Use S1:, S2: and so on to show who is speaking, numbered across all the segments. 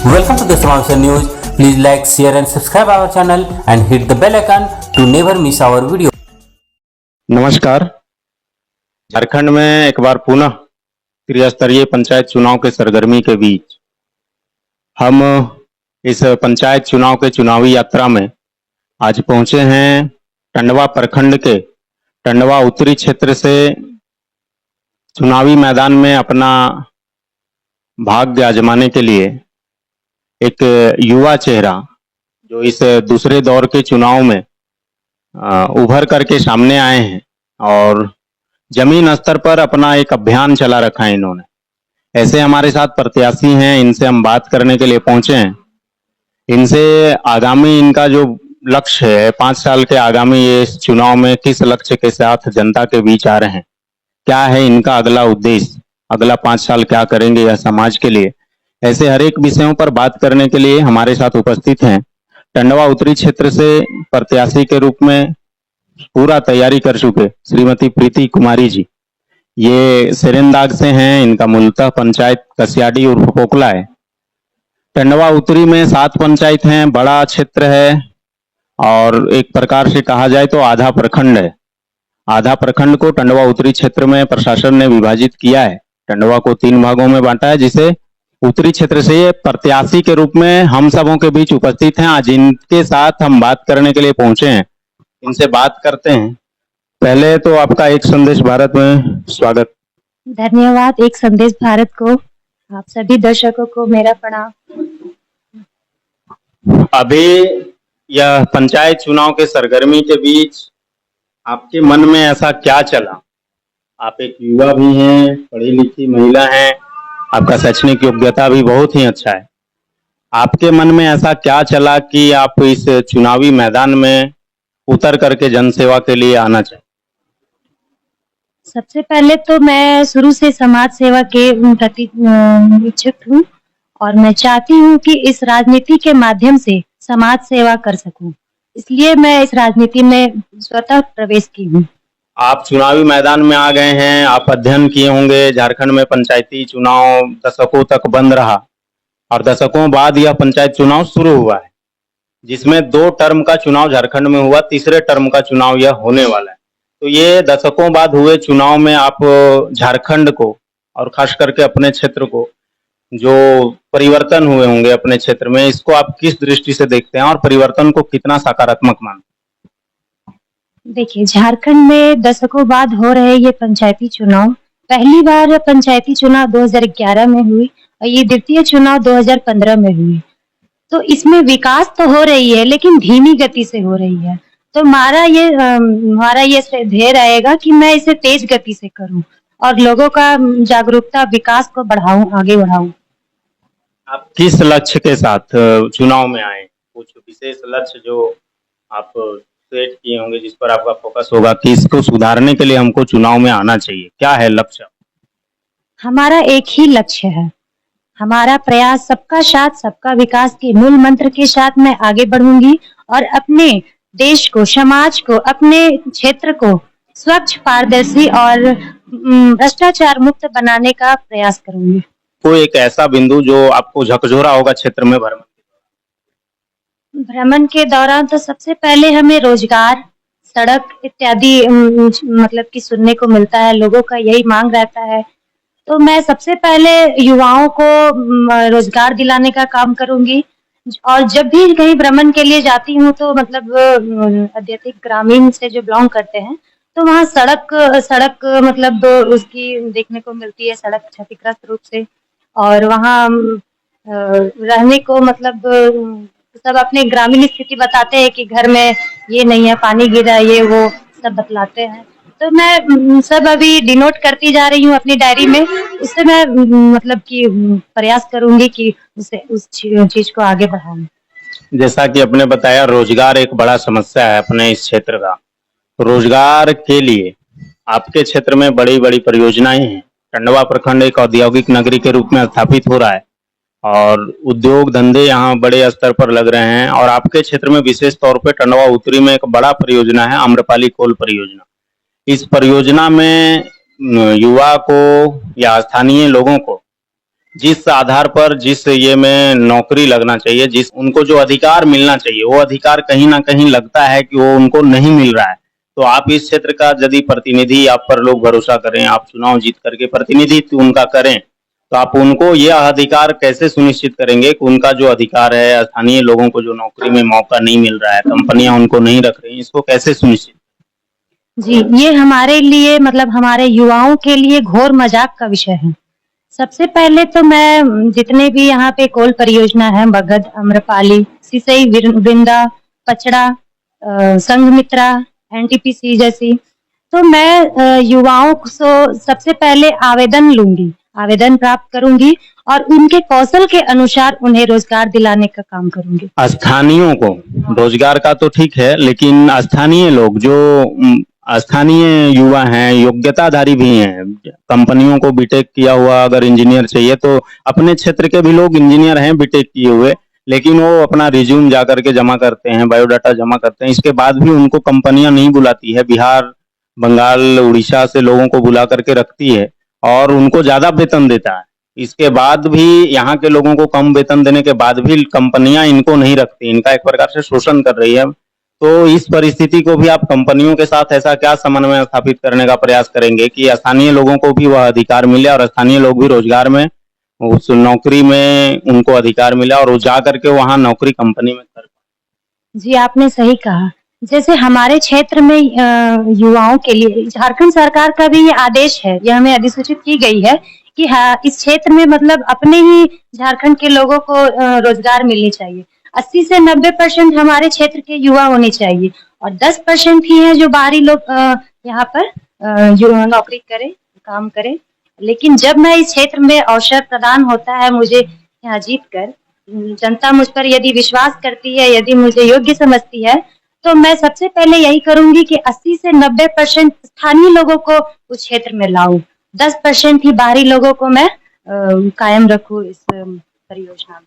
S1: Welcome to the Samavesa News. Please like, share and subscribe our channel and hit the bell icon to never miss our video.
S2: नमस्कार। झारखंड में एक बार पुनः त्रिस्तरीय पंचायत चुनाव के सरगर्मी के बीच हम इस पंचायत चुनाव के चुनावी यात्रा में आज पहुंचे हैं टंडवा प्रखंड के टंडवा उत्तरी क्षेत्र से चुनावी मैदान में अपना भाग्य आजमाने के लिए एक युवा चेहरा जो इस दूसरे दौर के चुनाव में उभर करके सामने आए हैं और जमीन स्तर पर अपना एक अभियान चला रखा है इन्होंने। ऐसे हमारे साथ प्रत्याशी हैं, इनसे हम बात करने के लिए पहुंचे हैं। इनसे आगामी इनका जो लक्ष्य है 5 साल के आगामी ये चुनाव में किस लक्ष्य के साथ जनता के बीच आ रहे हैं, क्या है इनका अगला उद्देश्य, अगला 5 साल क्या करेंगे यह समाज के लिए, ऐसे हर एक विषयों पर बात करने के लिए हमारे साथ उपस्थित हैं टंडवा उत्तरी क्षेत्र से प्रत्याशी के रूप में पूरा तैयारी कर चुके श्रीमती प्रीति कुमारी जी। ये सेरेंदाग से हैं, इनका मूलतः पंचायत कसियाडी उर्फ पोकला है। टंडवा उत्तरी में 7 पंचायत हैं, बड़ा क्षेत्र है और एक प्रकार से कहा जाए तो आधा प्रखंड है। आधा प्रखंड को टंडवा उत्तरी क्षेत्र में प्रशासन ने विभाजित किया है। टंडवा को 3 भागों में बांटा है, जिसे उत्तरी क्षेत्र से ये प्रत्याशी के रूप में हम सबों के बीच उपस्थित हैं। आज इनके साथ हम बात करने के लिए पहुंचे हैं, इनसे बात करते हैं। पहले तो आपका एक संदेश भारत में स्वागत।
S3: धन्यवाद। एक संदेश भारत को, आप सभी दर्शकों को मेरा प्रणाम।
S2: अभी यह पंचायत चुनाव के सरगर्मी के बीच आपके मन में ऐसा क्या चला? आप एक युवा भी हैं, पढ़ी लिखी महिला हैं, आपका शैक्षणिक योग्यता भी बहुत ही अच्छा है। आपके मन में ऐसा क्या चला कि आप इस चुनावी मैदान में उतर करके जनसेवा के लिए आना चाहिए?
S3: सबसे पहले तो मैं शुरू से समाज सेवा के प्रति इच्छुक हूँ और मैं चाहती हूँ कि इस राजनीति के माध्यम से समाज सेवा कर सकूं, इसलिए मैं इस राजनीति में स्वतः प्रवेश की हूँ।
S2: आप चुनावी मैदान में आ गए हैं, आप अध्ययन किए होंगे। झारखंड में पंचायती चुनाव दशकों तक बंद रहा और दशकों बाद यह पंचायत चुनाव शुरू हुआ है, जिसमें 2 टर्म का चुनाव झारखंड में हुआ, तीसरे टर्म का चुनाव यह होने वाला है। तो ये दशकों बाद हुए चुनाव में आप झारखंड को और खास करके अपने क्षेत्र को जो परिवर्तन हुए होंगे अपने क्षेत्र में, इसको आप किस दृष्टि से देखते हैं और परिवर्तन को कितना सकारात्मक मानते हैं?
S3: देखिए, झारखंड में दशकों बाद हो रहे ये पंचायती चुनाव, पहली बार पंचायती चुनाव 2011 में हुई और ये द्वितीय चुनाव 2015 में हुई। तो इसमें विकास तो हो रही है लेकिन धीमी गति से हो रही है। तो हमारा ये ध्येय रहेगा कि मैं इसे तेज गति से करूं और लोगों का जागरूकता विकास को बढ़ाऊं, आगे बढ़ाऊं।
S2: आप किस लक्ष्य के साथ चुनाव में आए? कुछ विशेष लक्ष्य जो आप सेट किए होंगे जिस पर आपका फोकस होगा कि इसको सुधारने के लिए हमको चुनाव में आना चाहिए, क्या है लक्ष्य?
S3: हमारा एक ही लक्ष्य है, हमारा प्रयास सबका साथ सबका विकास के मूल मंत्र के साथ मैं आगे बढ़ूंगी और अपने देश को, समाज को, अपने क्षेत्र को स्वच्छ, पारदर्शी और भ्रष्टाचार मुक्त बनाने का प्रयास करूंगी।
S2: कोई एक ऐसा बिंदु जो आपको झकझोरा होगा क्षेत्र में
S3: भ्रमण के दौरान? तो सबसे पहले हमें रोजगार, सड़क इत्यादि मतलब कि सुनने को मिलता है, लोगों का यही मांग रहता है। तो मैं सबसे पहले युवाओं को रोजगार दिलाने का काम करूंगी और जब भी कहीं भ्रमण के लिए जाती हूँ तो मतलब अत्यधिक ग्रामीण से जो बिलोंग करते हैं तो वहाँ सड़क मतलब उसकी देखने को मिलती है, सड़क क्षतिग्रस्त रूप से, और वहाँ रहने को मतलब सब अपने ग्रामीण स्थिति बताते हैं कि घर में ये नहीं है, पानी गिरा है, ये वो सब बतलाते हैं। तो मैं सब अभी डिनोट करती जा रही हूँ अपनी डायरी में, उससे मैं मतलब कि प्रयास करूंगी कि उस चीज को आगे बढ़ाऊं।
S2: जैसा कि आपने बताया, रोजगार एक बड़ा समस्या है अपने इस क्षेत्र का। रोजगार के लिए आपके क्षेत्र में बड़ी बड़ी परियोजनाएं हैं। टंडवा प्रखंड एक औद्योगिक नगरी के रूप में स्थापित हो रहा है और उद्योग धंधे यहाँ बड़े स्तर पर लग रहे हैं और आपके क्षेत्र में विशेष तौर पे टंडवा उत्तरी में एक बड़ा परियोजना है आम्रपाली कोल परियोजना। इस परियोजना में युवा को या स्थानीय लोगों को जिस आधार पर जिस ये में नौकरी लगना चाहिए, जिस उनको जो अधिकार मिलना चाहिए, वो अधिकार कहीं न कहीं लगता है कि वो उनको नहीं मिल रहा है। तो आप इस क्षेत्र का यदि प्रतिनिधि आप पर लोग भरोसा करें, आप चुनाव जीत करके प्रतिनिधित्व उनका करें, तो आप उनको यह अधिकार कैसे सुनिश्चित करेंगे कि उनका जो अधिकार है, स्थानीय लोगों को जो नौकरी में मौका नहीं मिल रहा है, कंपनियाँ उनको नहीं रख रही हैं, इसको कैसे सुनिश्चित?
S3: जी, ये हमारे लिए मतलब हमारे युवाओं के लिए घोर मजाक का विषय है। सबसे पहले तो मैं जितने भी यहाँ पे कोल परियोजना है, मगध, आम्रपाली, सिसई, वृंदा, पचड़ा, संघमित्रा, एनटीपीसी जैसी, तो मैं युवाओं को सबसे पहले आवेदन लूंगी, आवेदन प्राप्त करूंगी और उनके कौशल के अनुसार उन्हें रोजगार दिलाने का काम करूंगी।
S2: स्थानीयों को रोजगार का तो ठीक है, लेकिन स्थानीय लोग जो स्थानीय युवा हैं, योग्यताधारी भी हैं, कंपनियों को बीटेक किया हुआ अगर इंजीनियर चाहिए, तो अपने क्षेत्र के भी लोग इंजीनियर हैं बीटेक किए हुए, लेकिन वो अपना रिज्यूम जा करके जमा करते हैं, बायोडाटा जमा करते हैं, इसके बाद भी उनको कंपनियां नहीं बुलाती है। बिहार, बंगाल, उड़ीसा से लोगों को बुला करके रखती है और उनको ज्यादा वेतन देता है। इसके बाद भी यहाँ के लोगों को कम वेतन देने के बाद भी कंपनियां इनको नहीं रखती, इनका एक प्रकार से शोषण कर रही है। तो इस परिस्थिति को भी आप कंपनियों के साथ ऐसा क्या समन्वय स्थापित करने का प्रयास करेंगे कि स्थानीय लोगों को भी वह अधिकार मिले और स्थानीय लोग भी रोजगार में, उस नौकरी में उनको अधिकार मिला और वो जा करके वहाँ नौकरी कंपनी में कर?
S3: जी, आपने सही कहा। जैसे हमारे क्षेत्र में युवाओं के लिए झारखंड सरकार का भी ये आदेश है, यह हमें अधिसूचित की गई है कि हाँ, इस क्षेत्र में मतलब अपने ही झारखंड के लोगों को रोजगार मिलनी चाहिए। 80 से 90% हमारे क्षेत्र के युवा होने चाहिए और 10% ही है जो बाहरी लोग यहाँ पर जो नौकरी करें, काम करें। लेकिन जब मैं इस क्षेत्र में अवसर प्रदान होता है मुझे यहाँ जीत कर, जनता मुझ पर यदि विश्वास करती है, यदि मुझे योग्य समझती है, तो मैं सबसे पहले यही करूंगी कि 80 से 90% स्थानीय लोगों को उस क्षेत्र में लाऊं, 10% ही बाहरी लोगों को मैं कायम रखूं इस परियोजना में।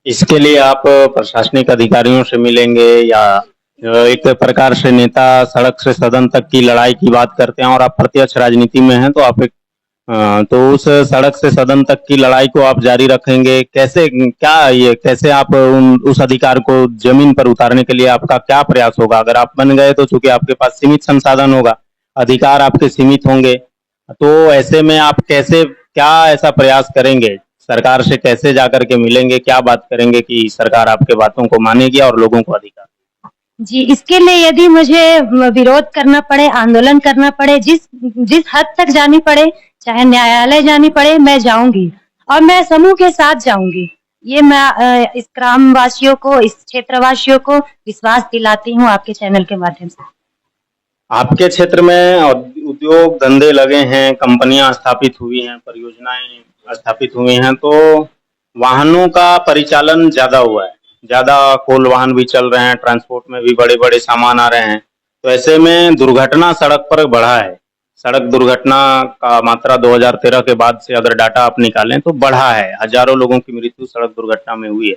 S2: इसके लिए आप प्रशासनिक अधिकारियों से मिलेंगे या एक प्रकार से नेता सड़क से सदन तक की लड़ाई की बात करते हैं और आप प्रत्यक्ष राजनीति में हैं, तो आप एक तो उस सड़क से सदन तक की लड़ाई को आप जारी रखेंगे? कैसे, क्या ये कैसे आप उस अधिकार को जमीन पर उतारने के लिए आपका क्या प्रयास होगा? अगर आप बन गए तो चूंकि आपके पास सीमित संसाधन होगा, अधिकार आपके सीमित होंगे, तो ऐसे में आप कैसे, क्या ऐसा प्रयास करेंगे? सरकार से कैसे जाकर के मिलेंगे, क्या बात करेंगे कि सरकार आपके बातों को मानेगी और लोगों को अधिकार?
S3: जी, इसके लिए यदि मुझे विरोध करना पड़े, आंदोलन करना पड़े, जिस जिस हद तक जानी पड़े, चाहे न्यायालय जानी पड़े, मैं जाऊंगी और मैं समूह के साथ जाऊंगी। ये मैं इस ग्रामवासियों को, इस क्षेत्रवासियों को विश्वास दिलाती हूँ आपके चैनल के माध्यम से।
S2: आपके क्षेत्र में उद्योग धंधे लगे हैं, कंपनियां स्थापित हुई हैं, परियोजनाएं स्थापित हुई हैं, तो वाहनों का परिचालन ज्यादा हुआ है, ज्यादा कोल वाहन भी चल रहे हैं, ट्रांसपोर्ट में भी बड़े बड़े सामान आ रहे हैं, तो ऐसे में दुर्घटना सड़क पर बढ़ा है। सड़क दुर्घटना का मात्रा 2013 के बाद से अगर डाटा आप निकालें तो बढ़ा है, हजारों लोगों की मृत्यु सड़क दुर्घटना में हुई है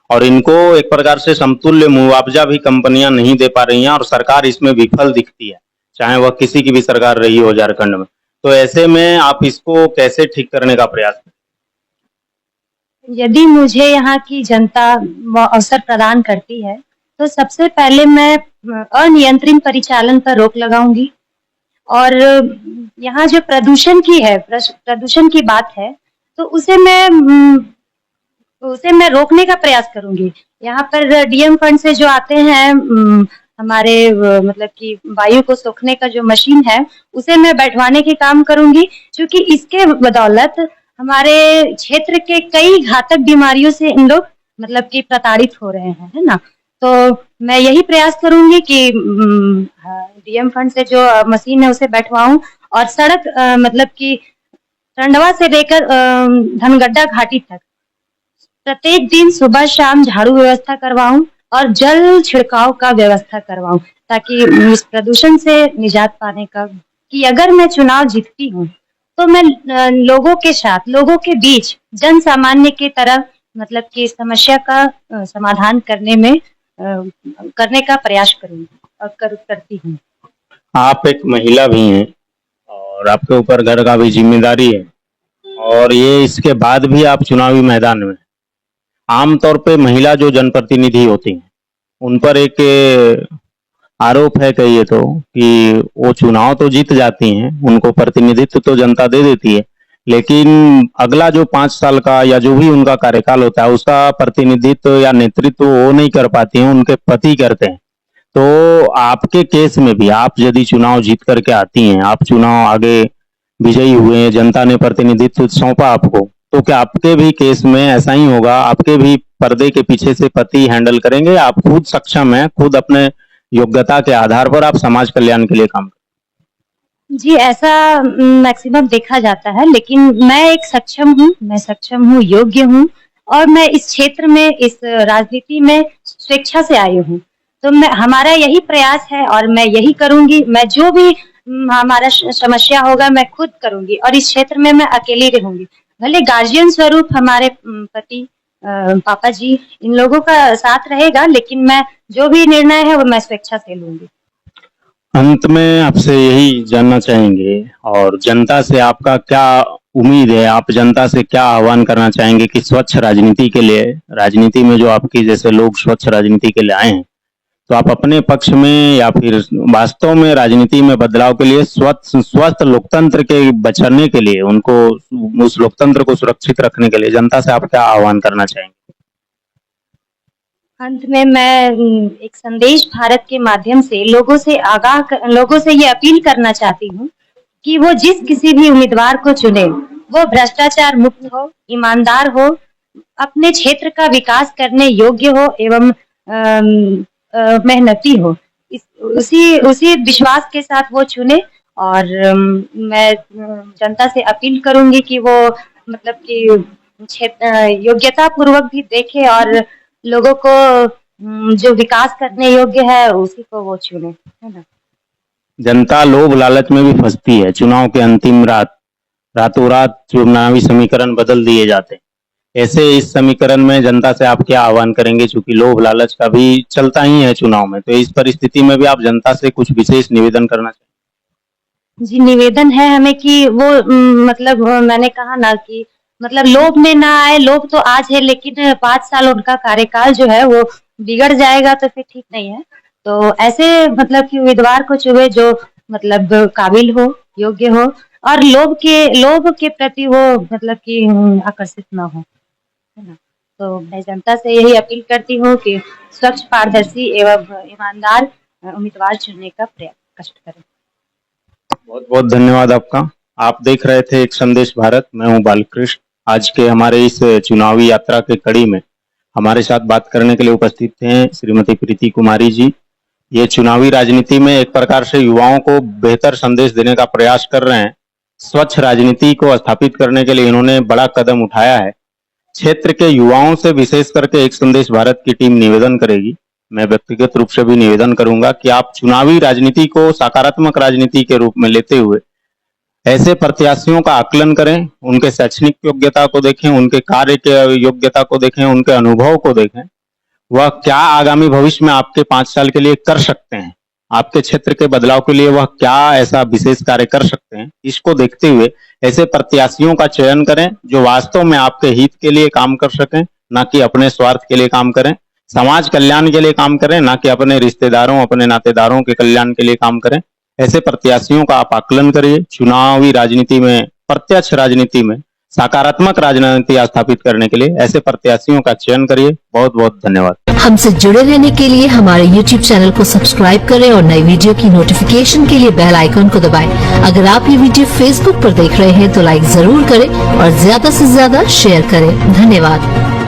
S2: और इनको एक प्रकार से समतुल्य मुआवजा भी कंपनियां नहीं दे पा रही हैं और सरकार इसमें विफल दिखती है, चाहे वह किसी की भी सरकार रही हो झारखंड में। तो ऐसे में आप इसको कैसे ठीक करने का प्रयास करें?
S3: यदि मुझे यहाँ की जनता अवसर प्रदान करती है, तो सबसे पहले मैं अनियंत्रित परिचालन पर रोक लगाऊंगी और यहाँ जो प्रदूषण की बात है, तो उसे मैं रोकने का प्रयास करूंगी। यहाँ पर डीएम फंड से जो आते हैं हमारे मतलब कि वायु को सोखने का जो मशीन है, उसे मैं बैठवाने के काम करूंगी, क्योंकि इसके बदौलत हमारे क्षेत्र के कई घातक बीमारियों से इन लोग मतलब कि प्रताड़ित हो रहे हैं, है ना। तो मैं यही प्रयास करूंगी कि डीएम फंड से जो मशीन है उसे बैठवाऊं और सड़क मतलब कि टंडवा से लेकर धनगड्डा घाटी तक प्रत्येक दिन सुबह शाम झाड़ू व्यवस्था करवाऊं और जल छिड़काव का व्यवस्था करवाऊं, ताकि इस प्रदूषण से निजात पाने का, कि अगर मैं चुनाव जीतती हूँ तो मैं लोगों के साथ, लोगों के बीच जन सामान्य की तरह मतलब कि समस्या का समाधान करने का प्रयास करूंगी और करती हूँ।
S2: आप एक महिला भी हैं और आपके ऊपर घर का भी जिम्मेदारी है और ये इसके बाद भी आप चुनावी मैदान में, आमतौर पे महिला जो जनप्रतिनिधि होती हैं उन पर एक आरोप है कहिए तो कि वो चुनाव तो जीत जाती हैं, उनको प्रतिनिधित्व तो जनता दे देती है, लेकिन अगला जो 5 साल का या जो भी उनका कार्यकाल होता है उसका प्रतिनिधित्व या नेतृत्व वो नहीं कर पाती हैं, उनके पति करते हैं। तो आपके केस में भी आप यदि चुनाव जीत करके आती हैं, आप चुनाव आगे विजयी हुए, जनता ने प्रतिनिधित्व सौंपा आपको, तो क्या आपके भी केस में ऐसा ही होगा? आपके भी पर्दे के पीछे से पति हैंडल करेंगे? आप खुद सक्षम हैं, खुद अपने योग्यता के आधार पर आप समाज कल्याण के लिए काम करें?
S3: जी, ऐसा मैक्सिमम देखा जाता है, लेकिन मैं एक सक्षम हूँ, योग्य हूँ और मैं इस क्षेत्र में, इस राजनीति में स्वेच्छा से आई हूँ। तो हमारा यही प्रयास है और मैं यही करूंगी। मैं जो भी हमारा समस्या होगा मैं खुद करूंगी और इस क्षेत्र में मैं अकेली रहूंगी। भले गार्जियन स्वरूप हमारे पति पापा जी इन लोगों का साथ रहेगा, लेकिन मैं जो भी निर्णय है वो मैं स्वेच्छा से लूंगी।
S2: अंत में आपसे यही जानना चाहेंगे और जनता से आपका क्या उम्मीद है, आप जनता से क्या आह्वान करना चाहेंगे कि स्वच्छ राजनीति के लिए, राजनीति में जो आपकी जैसे लोग स्वच्छ राजनीति के लिए आए हैं, तो आप अपने पक्ष में या फिर वास्तव में राजनीति में बदलाव के लिए स्वस्थ लोकतंत्र के बचाने के लिए, उनको उस लोकतंत्र को सुरक्षित रखने के लिए जनता से आप क्या आह्वान करना चाहेंगे?
S3: अंत में मैं एक संदेश भारत के माध्यम से लोगों से ये अपील करना चाहती हूँ कि वो जिस किसी भी उम्मीदवार को चुने, वो भ्रष्टाचार मुक्त हो, ईमानदार हो, अपने क्षेत्र का विकास करने योग्य हो एवं मेहनती हो। उसी विश्वास के साथ वो चुने और मैं जनता से अपील करूंगी कि वो मतलब कि योग्यता पूर्वक भी देखे और लोगों को जो विकास करने योग्य है उसी को वो चुने, है ना।
S2: जनता लोभ लालच में भी फंसती है। चुनाव के अंतिम रातों रात चुनावी समीकरण बदल दिए जाते हैं। ऐसे इस समीकरण में जनता से आप क्या आह्वान करेंगे? चूंकि लोभ लालच का भी चलता ही है चुनाव में, तो इस परिस्थिति में भी आप जनता से कुछ विशेष निवेदन करना चाहिए?
S3: जी, निवेदन है हमें कि वो मतलब मैंने कहा ना कि मतलब लोभ में ना आए। लोभ तो आज है, लेकिन 5 साल उनका कार्यकाल जो है वो बिगड़ जाएगा तो फिर ठीक नहीं है। तो ऐसे मतलब कि उम्मीदवार को चुने जो मतलब काबिल हो, योग्य हो और लोभ के प्रति वो मतलब कि आकर्षित ना हो, है ना। तो मैं जनता से यही अपील करती हूँ कि स्वच्छ, पारदर्शी एवं ईमानदार उम्मीदवार चुनने का कष्ट करें।
S2: बहुत बहुत धन्यवाद आपका। आप देख रहे थे एक संदेश भारत, मैं हूँ बालकृष्ण। आज के हमारे इस चुनावी यात्रा के कड़ी में हमारे साथ बात करने के लिए उपस्थित हैं श्रीमती प्रीति कुमारी जी। ये चुनावी राजनीति में एक प्रकार से युवाओं को बेहतर संदेश देने का प्रयास कर रहे हैं। स्वच्छ राजनीति को स्थापित करने के लिए इन्होंने बड़ा कदम उठाया है। क्षेत्र के युवाओं से विशेष करके एक संदेश भारत की टीम निवेदन करेगी, मैं व्यक्तिगत रूप से भी निवेदन करूंगा कि आप चुनावी राजनीति को सकारात्मक राजनीति के रूप में लेते हुए ऐसे प्रत्याशियों का आकलन करें, उनके शैक्षणिक योग्यता को देखें, उनके कार्य के योग्यता को देखें, उनके अनुभव को देखें, वह क्या आगामी भविष्य में आपके 5 साल के लिए कर सकते हैं, आपके क्षेत्र के बदलाव के लिए वह क्या ऐसा विशेष कार्य कर सकते हैं। इसको देखते हुए ऐसे प्रत्याशियों का चयन करें जो वास्तव में आपके हित के लिए काम कर सकें, ना कि अपने स्वार्थ के लिए काम करें। समाज कल्याण के लिए काम करें, ना कि अपने रिश्तेदारों, अपने नातेदारों के कल्याण के लिए काम करें। ऐसे प्रत्याशियों का आप आकलन करिए। चुनावी राजनीति में, प्रत्यक्ष राजनीति में सकारात्मक राजनीति स्थापित करने के लिए ऐसे प्रत्याशियों का चयन करिए। बहुत बहुत धन्यवाद।
S4: हमसे जुड़े रहने के लिए हमारे YouTube चैनल को सब्सक्राइब करें और नई वीडियो की नोटिफिकेशन के लिए बेल आइकन को दबाएं। अगर आप ये वीडियो Facebook पर देख रहे हैं तो लाइक जरूर करें और ज्यादा से ज्यादा शेयर करें। धन्यवाद।